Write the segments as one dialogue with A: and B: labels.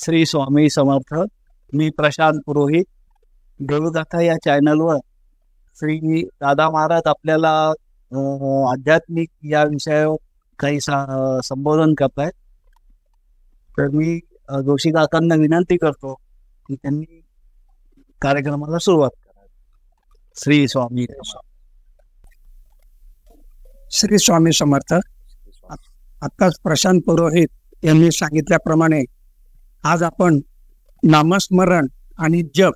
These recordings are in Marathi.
A: श्री स्वामी समर्थ. मी प्रशांत पुरोहित. देवगाथा या चॅनलवर श्री दादा महाराज आपल्याला आध्यात्मिक या विषयावर काही संबोधन करतायत. तर मी जोशी काकांना विनंती करतो की त्यांनी कार्यक्रमाला सुरुवात करावी. श्री स्वामी
B: श्री स्वामी समर्थ. आत्ताच प्रशांत पुरोहित यांनी सांगितल्याप्रमाणे आज आपण नामस्मरण आणि जप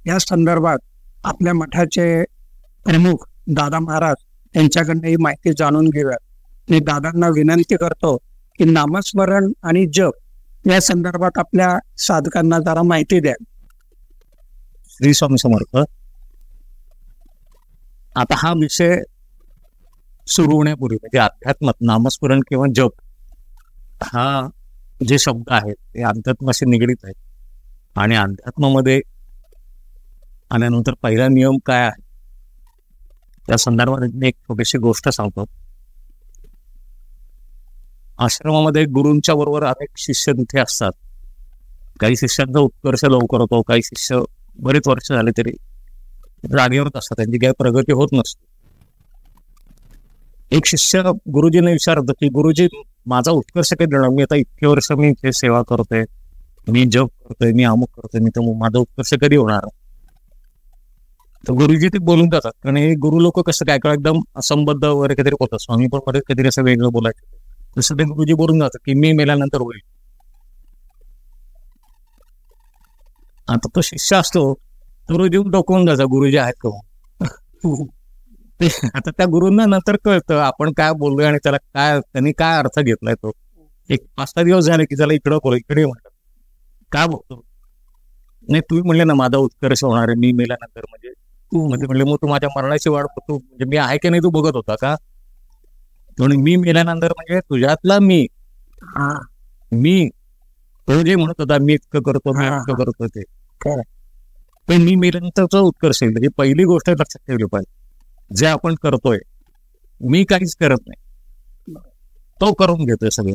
B: या संदर्भात आपल्या मठाचे प्रमुख दादा महाराज यांच्याकडनं ही माहिती जाणून घेऊया. मी दादांना विनंती करतो की नामस्मरण आणि जप या संदर्भात आपल्या साधकांना जरा माहिती द्या.
C: श्री स्वामी समर्थ. आता हा विषय सुरू होण्यापूर्वी म्हणजे अध्यात्मात नामस्मरण किंवा जप हा जे शब्द आहेत ते अध्यात्माशी निगडीत आहेत. आणि अध्यात्मामध्ये आल्यानंतर पहिला नियम काय आहे त्या संदर्भात मी एक छोटीशी गोष्ट सांगतो. आश्रमामध्ये गुरूंच्या बरोबर अनेक शिष्य तिथे असतात. काही शिष्यांचा उत्कर्ष लवकर होतो, काही शिष्य बरेच वर्ष झाले तरी जागेवरच असतात, त्यांची काही प्रगती होत नसते. एक शिष्य गुरुजीने विचारतो की गुरुजी माझा उत्कर्ष काही देणार, मी आता इतके वर्ष मी इथे सेवा करतोय, मी जप करतोय, मी अमुक करतोय, मी तर माझा उत्कर्ष कधी होणार. तर गुरुजी ते बोलून जातात. कारण हे गुरु लोक कसं काय काय एकदम असंबद्ध वगैरे काहीतरी होतं. स्वामी पण मध्ये काहीतरी असं वेगळं बोलायचं, तसं ते गुरुजी बोलून जातात की मी मेल्यानंतर होईल. आता तो शिष्य असतो तो रोज येऊन डोकवून जायचा गुरुजी आहेत का. आता त्या गुरूंना नंतर कळतं आपण काय बोललोय आणि त्याला काय त्यांनी काय अर्थ घेतलाय. तो एक 5-6 दिवस झाले की त्याला इकडं बोल इकडे म्हणतात काय बघतो. नाही तुम्ही म्हणले ना माझा उत्कर्ष होणार आहे मी मेल्यानंतर, म्हणजे तू म्हणजे म्हणले मग तू माझ्या मरणाची वाट बघतो, म्हणजे मी आहे की नाही तू बघत होता का. म्हणून मी मेल्यानंतर म्हणजे तुझ्यातला मी तो जे म्हणत होता मी इतकं करतो मी इतकं करतो ते, पण मी मेल्यानंतरचा उत्कर्ष येईल. ही पहिली गोष्ट लक्षात ठेवली पाहिजे. जे आपण करतोय मी काहीच करत नाही, तो करून घेतोय सगळे,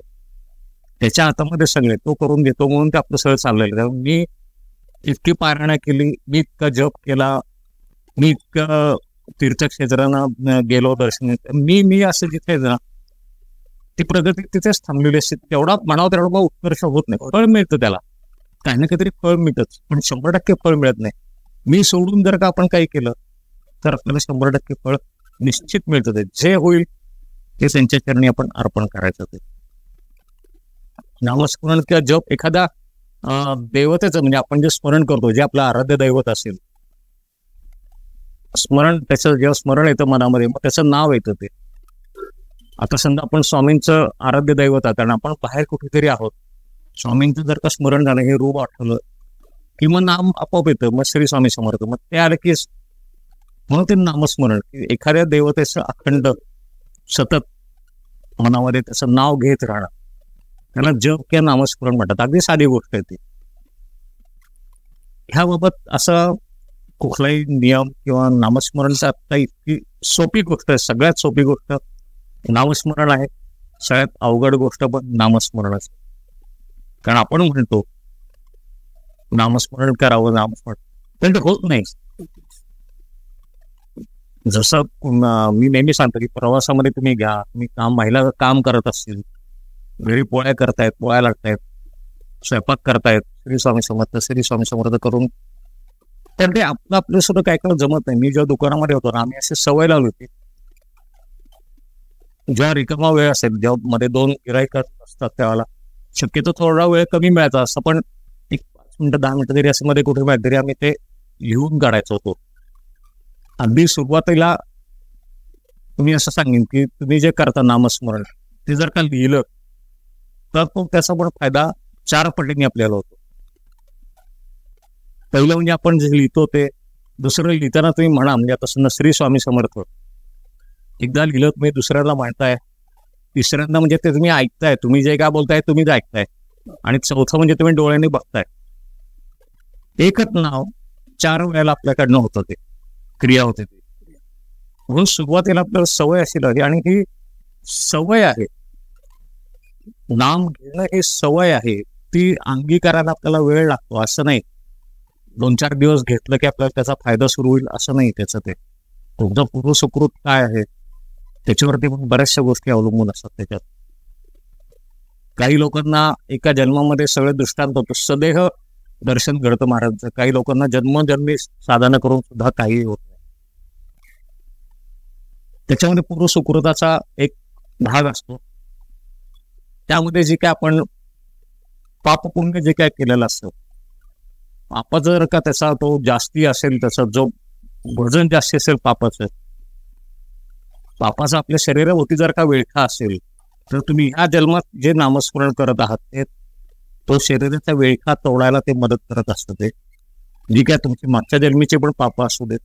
C: त्याच्या हातामध्ये सगळे तो करून घेतो म्हणून ते आपलं सगळं चाललेलं. मी इतकी पारायणा केली, मी इतका जप केला, मी इतकं तीर्थक्षेत्रांना गेलो दर्शन, मी असं जिथे ना ती प्रगती तिथेच थांबलेली असते. तेवढा म्हणावं तेवढा उत्कर्ष होत नाही. फळ मिळतं त्याला, काही ना काहीतरी फळ मिळतच, पण 100% फळ मिळत नाही. मी सोडून जर का आपण काही केलं तर आपल्याला 100% फळ निश्चित मिळतं. ते जे होईल ते त्यांच्या चरणी आपण अर्पण करायचं. ते नामस्मरण किंवा जप एखाद्या देवतेचं म्हणजे आपण जे स्मरण करतो, जे आपलं आराध्य दैवत असेल, स्मरण त्याचं जेव्हा स्मरण येतं मनामध्ये मग त्याचं नाव येतं. ते आता समजा आपण स्वामींचं आराध्य दैवत आहे कारण आपण बाहेर कुठेतरी आहोत, स्वामींचं जर का स्मरण झालं हे रूप आठवलं की मग नाम आपोआप येतं. मग श्री स्वामी समर्थ मग ते आलं की म्हणून ते नामस्मरण एखाद्या देवतेचं अखंड सतत मनामध्ये त्याचं नाव घेत राहणं त्याला जप किंवा नामस्मरण म्हणतात. अगदी साधी गोष्ट आहे ती. ह्याबाबत असा कुठलाही नियम किंवा नामस्मरणचा आता इतकी सोपी गोष्ट आहे, सगळ्यात सोपी गोष्ट नामस्मरण आहे. सगळ्यात अवघड गोष्ट पण नामस्मरणच. कारण आपण म्हणतो नामस्मरण करावं, नामस्मरण पण ते होत नाही. जसं मी नेहमी सांगतो की प्रवासामध्ये तुम्ही घ्या, तुम्ही महिला काम करत असतील, घरी पोळ्या करतायत, पोळ्या लागतायत, स्वयंपाक करतायत, श्री स्वामी समर्थ करून तर ते आपलं सुद्धा काय काय जमत नाही. मी जेव्हा दुकानामध्ये होतो ना आम्ही अशी सवय लावली होती, जेव्हा रिकामा वेळ असेल, जेव्हा मध्ये 2 गिराईक असतात त्यावेळेला शक्यतो थोडा वेळ कमी मिळायचा, असं पण एक 5 मिनिटं 10 मिनिटं तरी असं मध्ये कुठे मिळत तरी आम्ही ते लिहून काढायचो होतो. अगदी सुरुवातीला तुम्ही असं सांगेन की तुम्ही जे करता नामस्मरण ते जर का लिहिलं तर तो त्याचा पण फायदा 4 पटीने आपल्याला होतो. पहिलं म्हणजे आपण जे लिहितो ते, दुसरं लिहिताना तुम्ही म्हणा, म्हणजे आता समजा श्री स्वामी समर्थ एकदा लिहिलं तुम्ही दुसऱ्याला म्हणताय, तिसऱ्यांदा म्हणजे ते तुम्ही ऐकताय, तुम्ही जे काय बोलताय तुम्हीच ऐकताय, आणि चौथं म्हणजे तुम्ही डोळ्यांनी बघताय. एकच नाव 4 वेळेला आपल्याकडनं होतं, ते क्रिया होते. ती म्हणून सुरुवातीला आपल्याला सवय अशी लागली, आणि ही सवय आहे, नाम घेणं ही सवय आहे. ती अंगीकाराला आपल्याला वेळ लागतो. असं नाही 2-4 दिवस घेतलं की आपल्याला त्याचा फायदा सुरू होईल असं नाही. त्याचं ते तुमचं पूर्वसुकृत काय आहे त्याच्यावरती पण बऱ्याचशा गोष्टी अवलंबून असतात. त्याच्यात काही लोकांना एका जन्मामध्ये सगळे दृष्टांत होतं, सदेह दर्शन घडतं महाराजांचं. काही लोकांना जन्मोजन्मी साधना करून सुद्धा काही होत नाही. त्याच्यामध्ये पूर्वसुकृताचा एक भाग असतो. त्यामध्ये जे काय आपण पाप पुण्य जे काय केलेलं असतं, पापाचं जर का त्याचा तो जास्ती असेल, त्याचा जो वजन जास्ती असेल पापाचं आपल्या शरीरावरती जर का विळखा असेल, तर तुम्ही ह्या जन्मात जे नामस्मरण करत आहात ते तो शरीराचा विळखा तोडायला ते मदत करत असतं. ते जी काय तुमची मागच्या जन्मीचे पण पाप असू देत,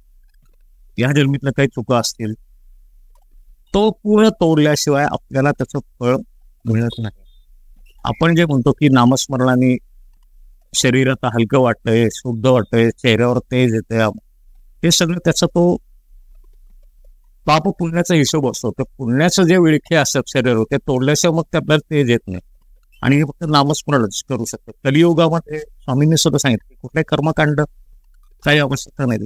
C: या जन्मीतल्या काही चुका असतील, तो पूर्ण तोडल्याशिवाय आपल्याला त्याचं फळ मिळत नाही. आपण जे म्हणतो की नामस्मरणाने शरीर आता हलकं वाटतंय, शुद्ध वाटतंय, चेहऱ्यावर तेज येतंय, हे सगळं त्याचा तो पाप पुण्याचा हिशोब असतो. तर पुण्याचं जे विळखे असतात शरीरावर ते तोडल्याशिवाय मग ते आपल्याला तेज येत नाही. आणि हे फक्त नामस्मरणच करू शकतात. कलियुगामध्ये स्वामींनी सुद्धा सांगितलं की कुठल्याही कर्मकांड काही आवश्यकता नाही.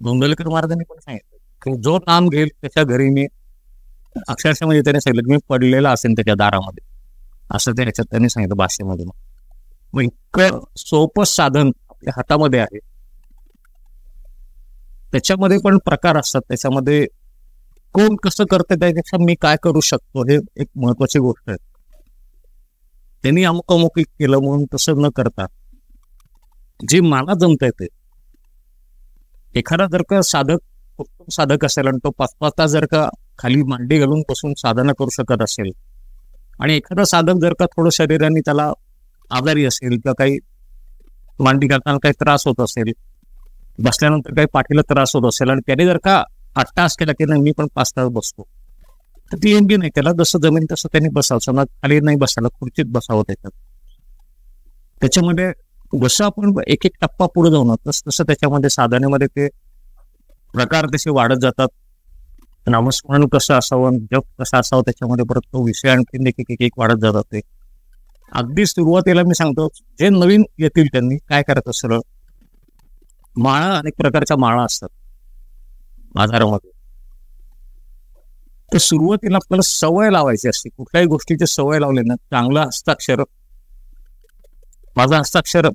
C: गोंदवलेकर महाराजांनी पण सांगितलं की जो नाम घेईल त्याच्या घरी मी अक्षरशः म्हणजे त्याने सांगितलं की मी पडलेला असेल त्याच्या दारामध्ये, असं त्याच्यात त्यांनी सांगितलं भाषेमध्ये. मग इतकं सोपं साधन आपल्या हातामध्ये आहे. त्याच्यामध्ये पण प्रकार असतात. त्याच्यामध्ये कोण कसं करतं त्यापेक्षा मी काय करू शकतो हे एक महत्वाची गोष्ट आहे. त्यांनी अमुक अमुक केलं म्हणून तसं न करता जे मला जमता येते. एखादा जर का साधक उत्तम साधक असेल आणि तो 5-5 तास जर का खाली मांडी घालून बसून साधना करू शकत असेल, आणि एखादा साधक जर का थोडं शरीराने त्याला आजारी असेल किंवा काही मांडी घालताना काही त्रास होत असेल, बसल्यानंतर काही पाठीला त्रास होत असेल आणि त्याने जर का 8 तास केला की नाही मी पण 5 तास बसतो, तर ती एमबी नाही. त्याला जसं जमेल तसं त्यांनी बसावं. ना खाली नाही बसायला, खुर्चीत बसावं. त्याच्यामध्ये जसं आपण एक एक टप्पा पुढे जाऊ ना तसं त्याच्यामध्ये साधनेमध्ये ते प्रकार तसे वाढत जातात. नामस्मरण कसं असावं, जप कसा असावं, त्याच्यामध्ये परत तो विषय आणखी एक वाढत जातात. ते अगदी सुरुवातीला मी सांगतो, जे नवीन येतील त्यांनी काय करायचं, सरळ माळा, अनेक प्रकारच्या माळा असतात बाजारामध्ये. तर सुरुवातीला आपल्याला सवय लावायची असते. कुठल्याही गोष्टीची सवय लावली ना, चांगलं हस्ताक्षर, माझं हस्ताक्षर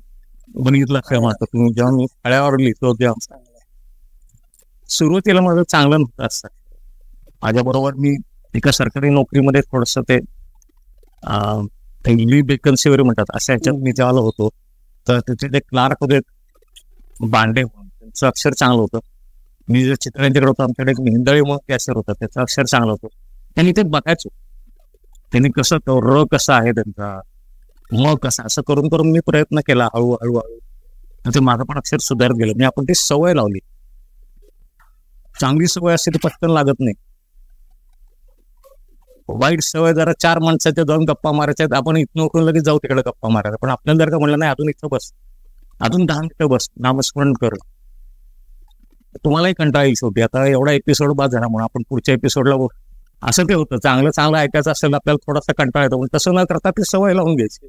C: बघितलं काय म्हणतो तुम्ही, जेव्हा मी फळ्यावर लिहितो तेव्हा सुरुवातीला माझं चांगलं नव्हतं हस्ताक्षर. माझ्याबरोबर मी एका सरकारी नोकरीमध्ये थोडस ते वेकन्सी वगैरे म्हणतात अशा ह्याच्यात मी जेव्हा होतो, तर तिथे ते क्लार्क होते बांडे म्हणून, त्यांचं अक्षर चांगलं होतं. मी जे चित्रांच्याकडे होतो, आमच्याकडे एक मेंदळी म्हणून कॅशर होता, त्याचं अक्षर चांगलं होतं. त्यांनी ते बघायचो, त्यांनी कसं तो र कसा आहे त्यांचा, म कसा, असं करून करून मी प्रयत्न केला हळूहळू. ते माझं पण अक्षर सुधारत गेलं. मी आपण ती सवय लावली. चांगली सवय असते ती पटकन लागत नाही. वाईट सवय जरा 4 माणसाच्या जाऊन गप्पा मारायच्या, आपण इथनं उठून लगेच जाऊ तिकडे गप्पा मारायला. पण आपल्याला जर का म्हणलं नाही अजून इथं बस, अजून 10 मिनिटं बस, नामस्मरण कर, तुम्हालाही कंटाळा येईल शेवटी. आता एवढा एपिसोड बाद झाला म्हणून आपण पुढच्या एपिसोडला असं ते होतं. चांगलं चांगलं ऐकायचं असेल आपल्याला थोडासा कंटाळा येतो, पण तसं न करता ती सवय लावून घ्यायची.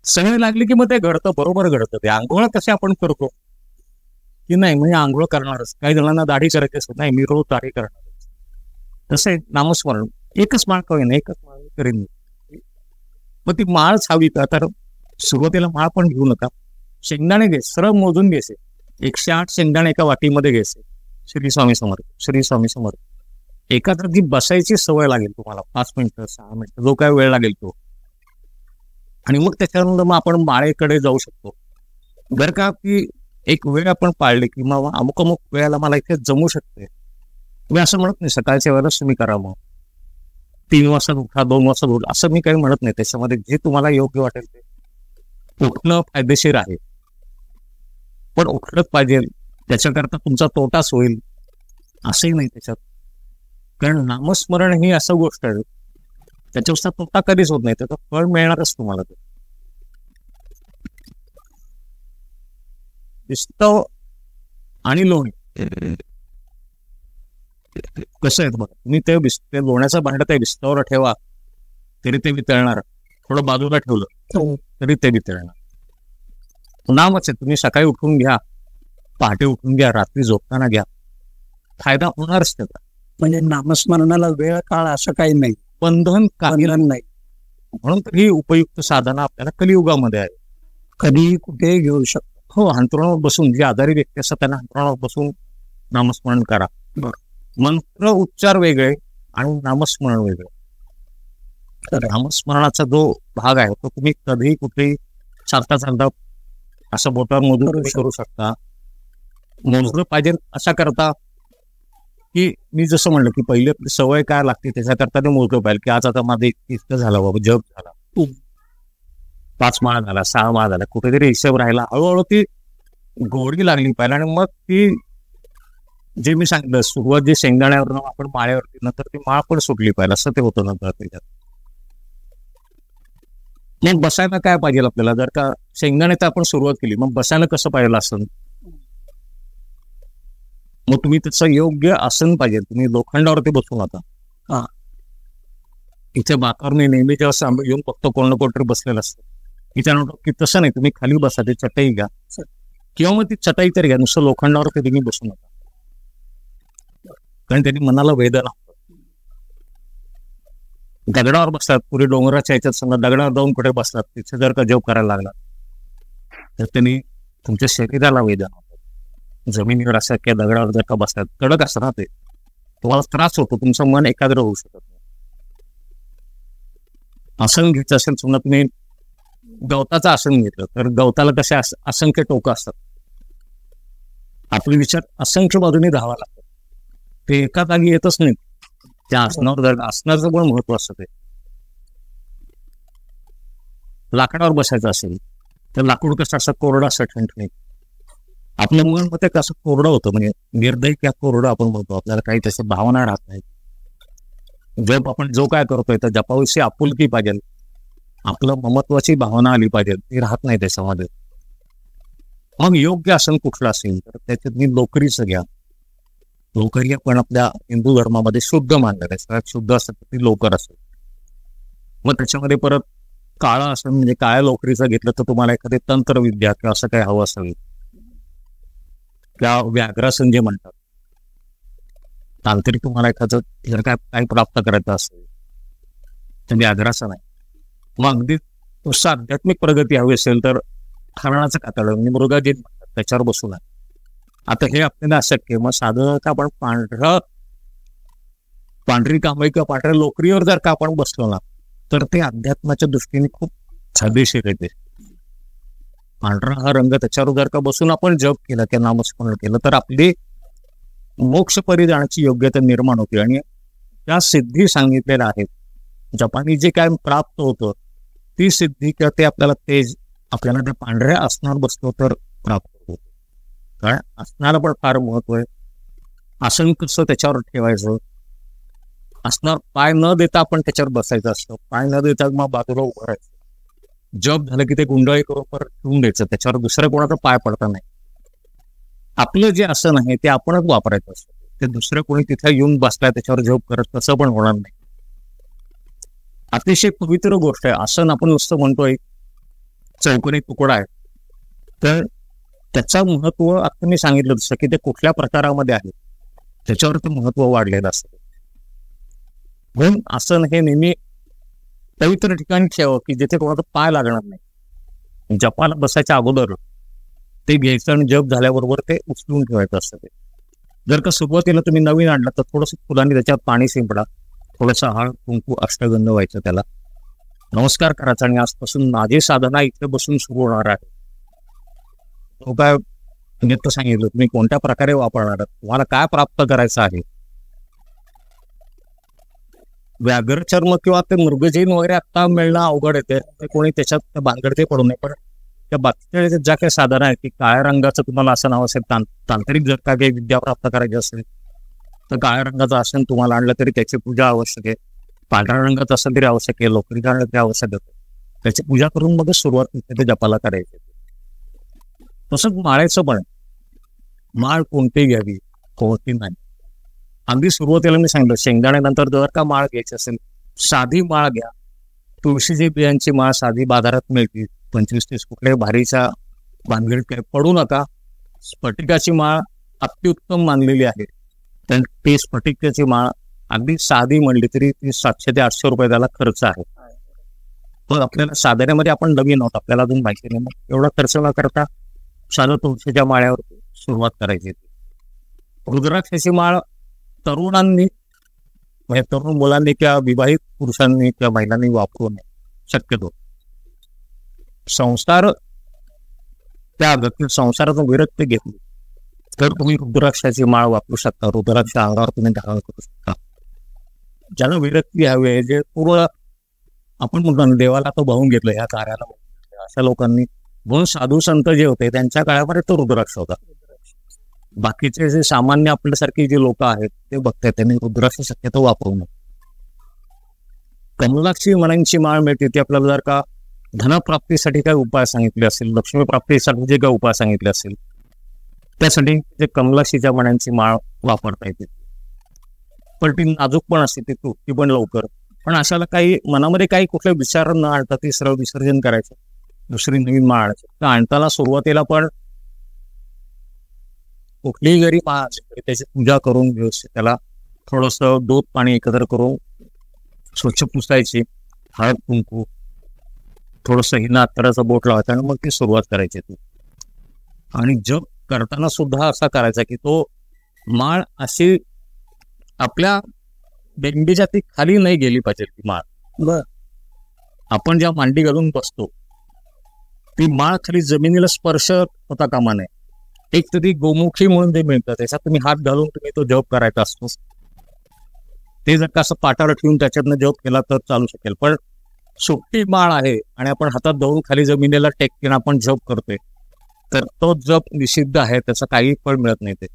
C: सवय लागली की मग ते घडतं, बरोबर घडतं. ते आंघोळ कसे आपण करतो की नाही म्हणजे आंघोळ करणारच. काही जणांना दाढी करायची असत, नाही मी रोज दाढी करणार. तसं नामस्मरण एकच माळ का होईना, एकच माळ करेन. मग ती माळच हवी का, तर सुरुवातीला माळ पण घेऊ नका. शेंगदाणे घे, सरळ मोजून घ्यायचे. 108 शेंगदाणे एका वाटीमध्ये घ्यायचे. श्री स्वामी समर्थ, श्री स्वामी समर्थ. एखाद्या जी बसायची सवय लागेल तुम्हाला, 5 मिनिटं 6 मिनिटं जो काय वेळ लागेल तो, आणि मग त्याच्यानंतर मग आपण माळेकडे जाऊ शकतो. जर का की एक वेळ आपण पाळली की मग अमुक अमुक वेळेला मला इथे जमू शकते, तुम्ही असं म्हणत नाही सकाळच्या वेळेला तुम्ही करा, मग 3 वाजता उठा, 2 वाजता उठा, असं मी काही म्हणत नाही. त्याच्यामध्ये जे तुम्हाला योग्य वाटेल ते उठणं फायदेशीर आहे, पण उठलंच पाहिजे. त्याच्याकरता तुमचा तोटाच होईल असंही नाही त्याच्यात. कारण नामस्मरण ही असं गोष्ट आहे त्याच्यावर तोटा कधीच होत नाही, त्याचं फळ मिळणारच तुम्हाला. ते विस्तव आणि लोणी कसं आहे बघा, तुम्ही ते लोण्याचं भांड त्या विस्तवावर ठेवा तरी ते वितळणार. थोडं बाजूला ठेवलं तरी ते वितळणार. नामच आहे. तुम्ही सकाळी उठून घ्या, पहाटे उठून घ्या, रात्री झोपताना घ्या, फायदा होणारच त्याचा.
B: म्हणजे नामस्मरणाला वेळ काळ असं काही नाही,
C: बंधन काही
B: नाही.
C: म्हणून तर ही उपयुक्त साधना आपल्याला कलियुगामध्ये आहे.
B: कधी कुठे घेऊ शकतो.
C: हो, अंथरुणावर बसून, जे आजारी व्यक्ती असतात त्यांना अंथरुणावर बसून नामस्मरण करा. मंत्र उच्चार वेगळे आणि नामस्मरण वेगळे. नामस्मरणाचा जो भाग आहे तो तुम्ही कधीही कुठेही चालता चालता असं बोटावर मोजून करू शकता. मोजलं पाहिजे अशा करता की मी जसं म्हणलं की पहिले सवय काय लागते त्याच्याकरता ते मोजलं पाहिजे की आज आता माझं इतकं झालं बाबा, जप झाला, 5 माळा झाला, 6 माळा झाला, कुठेतरी हिशोब राहिला. हळूहळू ती गोडी लागली पाहिजे आणि मग ती जे मी सांगितलं सुरुवात जे शेंगदाण्यावर आपण माळ्यावरती नंतर ती माळ पण सुटली पाहिजे, असं ते होतं नंतर त्याच्यात. मग बसायला काय पाहिजे आपल्याला, जर का शेंगदाण्याचं आपण सुरुवात केली मग बसायला कसं पाहिजे आसन, मग तुम्ही त्याचं योग्य आसन पाहिजे. तुम्ही लोखंडावरती बसू नका. इथे बाकार मी नेहमी जेव्हा येऊन बघतो कोण ना कोणतरी बसलेलं असतं, इथे म्हणतो की तसं नाही, तुम्ही खाली बसा, ते चटई घ्या किंवा मग ती चटई तर घ्या, नुसतं लोखंडावर तुम्ही बसू नका, कारण त्यांनी मनाला वेदना होतं. दगडावर बसतात, पुढे डोंगराच्या याच्यात समजा दगडावर जाऊन कुठे बसतात, तिथे जर का जप करायला लागला तर त्यांनी तुमच्या शरीराला वेदना होतात. जमिनीवर असं किंवा दगडावर जर का बसतात, कडक असं राहते, तुम्हाला त्रास होतो, तुमचं मन एकाग्र होऊ शकत नाही. आसन घ्यायचं असेल, समजा तुम्ही गवताचं आसन घेतलं तर गवताला कसे असंख्य टोकं असतात, आपले विचार असंख्य बाजूने धावा लागतात, ते एका जागी येतच नाही. त्या आसनावर जर आसनाचं पण महत्व असतं. ते लाकडावर बसायचं असेल तर लाकूड कसं असं कोरडं असं ठणठणीत, आपल्या मुलांमध्ये कसं कोरडं होतं, म्हणजे निर्दय किंवा कोरडं आपण म्हणतो, आपल्याला काही तसं भावना राहत नाही. जप आपण जो काय करतोय तर जपाविषयी आपुलकी पाहिजे, आपलं ममत्वाची भावना आली पाहिजे, ती राहत नाही त्याच्यामध्ये. मग योग्य आसन कुठलं असेल तर त्याच्यात मी लोकरीचं घ्या. लोकरी आपण आपल्या हिंदू धर्मामध्ये शुद्ध मानलं आहे, सगळ्यात शुद्ध असतं ती लोकर असेल. मग त्याच्यामध्ये परत काळा आसन म्हणजे काळ्या लोकरीचं घेतलं तर तुम्हाला एखादी तंत्रविद्या किंवा असं काही हवं असेल, किंवा व्याघ्रासन जे म्हणतात, तांत्रिक तुम्हाला एखादं जर काय प्राप्त करायचं असेल तर व्याघ्रासन आहे. मग अगदी नुसतं आध्यात्मिक प्रगती हवी असेल तर हरणाचं कातडं म्हणजे मृगाजी म्हणतात त्याच्यावर बसून आहे. आता हे आपल्याला अशक्य, मग साधं का आपण पांढरी कांबळी किंवा पांढऱ्या लोकरीवर जर का आपण बसलो ना तर ते अध्यात्माच्या दृष्टीने खूप फायदेशीर येते. पांढरा हा रंग, त्याच्यावर जर का बसून आपण जप केला किंवा नामस्मरण केलं तर आपली मोक्ष परिधानाची योग्यता निर्माण होते. आणि त्या सिद्धी सांगितलेल्या आहेत, जपानी जे काय प्राप्त होतं ती सिद्धी किंवा ते आपल्याला तेज आपल्याला त्या पांढऱ्या आसनावर बसलो तर प्राप्त होतं. कारण आसनाला पण फार महत्व आहे. आसन कसं त्याच्यावर ठेवायचं, आसनावर पाय न देता आपण त्याच्यावर बसायचं असतं, पाय न देता मग बाजूला उभं राहायचं. जप झालं की ते गुंडाळी करून परत ठेवून द्यायचं, त्याच्यावर दुसऱ्या कोणाचा पाय पडता नाही. आपलं जे आसन आहे ते आपणच वापरायचं असतं, ते दुसरं कोणी तिथे येऊन बसलाय त्याच्यावर जप करत तसं पण होणार नाही. अतिशय पवित्र गोष्ट आहे आसन. आपण नुसतं म्हणतोय चौकोनी तुकडा आहे, तर त्याचं महत्व आता मी सांगितलं तसं की ते कुठल्या प्रकारामध्ये आहे त्याच्यावर ते महत्व वाढलेलं असतं. म्हणून आसन हे नेहमी पवित्र ठिकाणी ठेवावं की जिथे कोणाचा पाय लागणार नाही. जपाला बसायच्या अगोदर ते घ्यायचं आणि जप झाल्याबरोबर ते उचलून ठेवायचं असतं. ते जर का सुरुवातीला तुम्ही नवीन आणलं तर थोडंसं फुलांनी त्याच्यात पाणी शिंपडा, थोडंसं हळद कुंकू अष्टगंध व्हायचं, त्याला नमस्कार करायचा आणि आजपासून माझी साधना इथे बसून सुरू होणार आहे. तो काय नित्य सांगितलं तुम्ही कोणत्या प्रकारे वापरणार आहात, तुम्हाला काय प्राप्त करायचं आहे. व्याघ्र चर्म किंवा ते मृगजीन वगैरे आता मिळणं अवघड येते, कोणी त्याच्यात भानगडते पडू नये. पण त्या बाकीच्या ज्या काही साधना आहे की काळ्या रंगाचं तुम्हाला असं नाव असेल, तांत्रिक जर का काही विद्या प्राप्त करायची असेल तर काळ्या रंगाचं आसन तुम्हाला आणलं तरी त्याची पूजा आवश्यक आहे. पांढऱ्या रंगाचं असेल तरी आवश्यक आहे, लोकरी आणलं तरी आवश्यक आहे. त्याची पूजा करून मगच सुरुवात ते जपाला करायची. तसंच माळेचं पण, माळ कोणती घ्यावी कोणती नाही. अगदी सुरुवातीला मी सांगितलं शेंगदाण्यानंतर जर का माळ घ्यायची असेल साधी माळ घ्या, तुळशीची बियांची माळ साधी बाजारात मिळते, 25-30 कुठल्याही भारीच्या भानगडीत काय पडू नका. स्फटिकाची माळ अत्युत्तम मानलेली आहे. तर ती स्फटिकाची माळ अगदी साधी म्हणली तरी ती 700 ते 800 रुपये त्याला खर्च आहे. पण आपल्याला साधाऱ्यामध्ये आपण नवीन आहोत, आपल्याला अजून माहिती नाही, मग एवढा खर्च न करता साधं तुळशीच्या माळ्यावर सुरुवात करायची. रुद्राक्षाची माळ तरुणांनी म्हणजे तरुण मुलांनी किंवा विवाहित पुरुषांनी किंवा महिलांनी वापरू नये शक्यतो. संसार त्या व्यक्ती संसारातून विरक्ती घेतली तर तुम्ही रुद्राक्षाची माळ वापरू शकता. रुद्राक्ष अंगावर तुम्ही धारण करू शकता. ज्याला विरक्ती हवी आहे, जे पूर्ण आपण म्हणतो ना देवाला तो भावून घेतलं ह्या कार्याला, अशा लोकांनी म्हणून साधू संत जे होते त्यांच्या काळामध्ये तो रुद्राक्ष होता. बाकीचे जे सामान्य आपल्यासारखी जे लोक आहेत ते बघतात त्यांनी रुद्राक्ष शक्यतो वापरू नये. कमलाक्षी मण्यांची माळ मिळते ती आपल्याला जर का धनप्राप्तीसाठी काय उपाय सांगितले असेल, लक्ष्मी प्राप्तीसाठी जे काय उपाय सांगितले असेल त्यासाठी ते कमलाक्षीच्या मण्यांची माळ वापरता येते. पण ती नाजूक पण असते, ती तुटती पण लवकर. पण अशाला काही मनामध्ये काही कुठले विचार न आणता ती सरळ विसर्जन करायचं, दुसरी नवीन माळ आणायची. तर आणताना सुरुवातीला पण कुठलीही जरी माळ असेल तरी त्याची पूजा करून व्यवस्थित त्याला थोडंसं दूध पाणी एकत्र करून स्वच्छ पुसायची, हळद कुंकू थोडंसं हिना अत्तराचं बोट लावायचं आणि मग ती सुरुवात करायची ती. आणि जप करताना सुद्धा असा करायचा की तो माळ अशी आपल्या बेंडीच्या ती खाली नाही गेली पाहिजे ती माळ. आपण ज्या मांडी घालून बसतो ती माळ खाली जमिनीला स्पर्श होता कामा नये. एक तर ती गोमुखी म्हणून ते मिळतं, त्याच्यात तुम्ही हात घालून तुम्ही तो जप करायचा असतो. ते जर का असं पाटावर ठेवून त्याच्यातनं जप केला तर चालू शकेल. पण सुट्टी माळ आहे आणि आपण हातात धरून खाली जमिनीला टेकून आपण जप करतोय तर तो जप निषिद्ध आहे, त्याचं काही फळ मिळत नाही. ते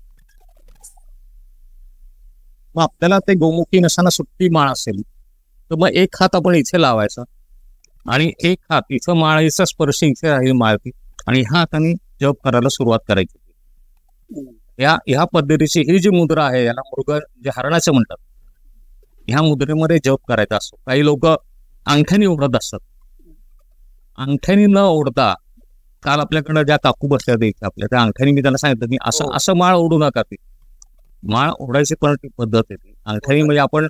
C: मग आपल्याला ते गोमुखी नसताना सुट्टी माळ असेल तर मग एक हात आपण इथे लावायचा आणि एक हात इथं माळीचा स्पर्श इथे राहील माळती आणि ह्या हाताने जप करायला सुरुवात करायची. ह्या पद्धतीची ही जी मुद्रा आहे याला मृग जे हरणाचे म्हणतात, ह्या मुद्रेमध्ये जप करायचा असतो. काही लोक अंगठ्याने ओढत असतात. अंगठ्याने न ओढता काल आपल्याकडं ज्या काकू बसल्या इथे आपल्या त्या अंगठ्याने मी त्यांना सांगितलं की असं माळ ओढू नका. ती माळ ओढायची पण ती पद्धत आहे ती अंगठ्याने. म्हणजे आपण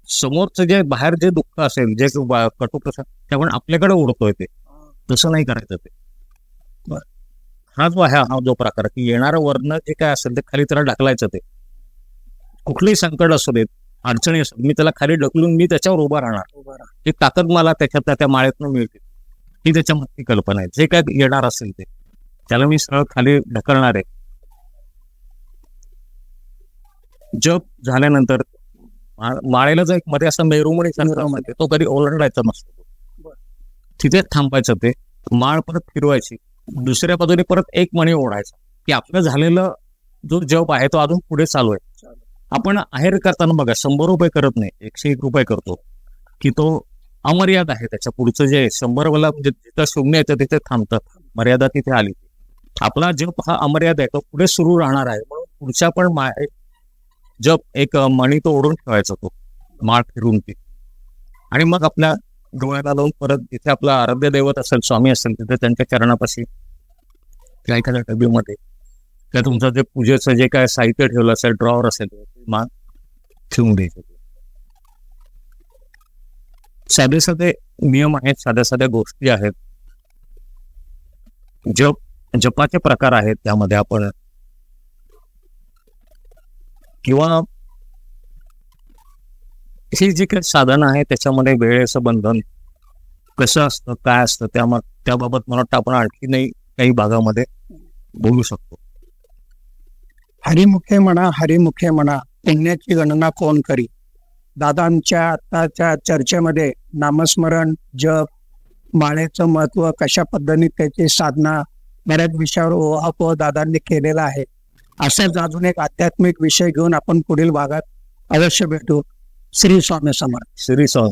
C: समोरचं जे बाहेर जे दुःख असेल जे कटुक असेल ते आपण आपल्याकडे ओढतोय, ते तसं नाही करायचं. ते हा जो प्रकार की येणारं वर्ण जे काय असेल ते खाली त्याला ढकलायचं. ते कुठलीही संकट असू देत, अडचणी असो, मी त्याला खाली ढकलून मी त्याच्यावर उभा राहणार. ती ताकद मला त्या माळेतनं मिळते. ही त्याच्यामध्ये कल्पना आहे. जे काय येणार असेल ते त्याला मी सरळ खाली ढकलणार आहे. जप झाल्यानंतर माळेला जो एक मध्ये असा मेरुमणी संग्रामध्ये तो कधी ओलांडायचा नसतो, तिथे थांबायचं. ते माळ परत फिरवायची, दुसऱ्या बाजूने परत एक मणी ओढायचा की आपलं झालेलं जो जप आहे तो अजून पुढे चालू आहे. आपण आहेर करताना बघा 100 रुपये करत नाही, 101 रुपये करतो की तो अमर्याद आहे. त्याच्या पुढचं जे 100 वाला म्हणजे जिथं शून्य येतं तिथे थांबतात, मर्यादा तिथे आली. आपला जप हा अमर्याद आहे, तो पुढे सुरू राहणार आहे. म्हणून पुढच्या पण जप एक मणी तो ओढून ठेवायचा, तो माळ फिरून ती. आणि मग आपल्या डोळ्याला लावून परत जिथे आपला आराध्य दैवत असेल, स्वामी असेल, तिथे त्यांच्या चरणापाशी त्या एखाद्या डबीमध्ये त्या तुमचं जे पूजेचं जे काय साहित्य ठेवलं असेल, ड्रॉवर असेल, माळ ठेवून द्यायचं. साधे साधे नियम आहेत, साध्या साध्या गोष्टी आहेत. जपाचे प्रकार आहेत त्यामध्ये आपण किंवा ही जी काही साधन आहे त्याच्यामध्ये वेळेचं बंधन कसं असतं, काय असतं, त्याबाबत मला वाटतं आपण आणखी नाही काही भागामध्ये बोलू शकतो.
B: हरिमुखे म्हणा पुण्याची गणना कोण करी. दादांच्या आताच्या चर्चेमध्ये नामस्मरण, जप, माळेचं महत्व, कशा पद्धतीने त्याची साधना, बऱ्याच विषयावर ओहापोह दादांनी केलेला आहे. असाच अजून एक आध्यात्मिक विषय घेऊन आपण पुढील भागात अवश्य भेटू. श्री स्वामी समर्थ.
C: श्री स्वामी.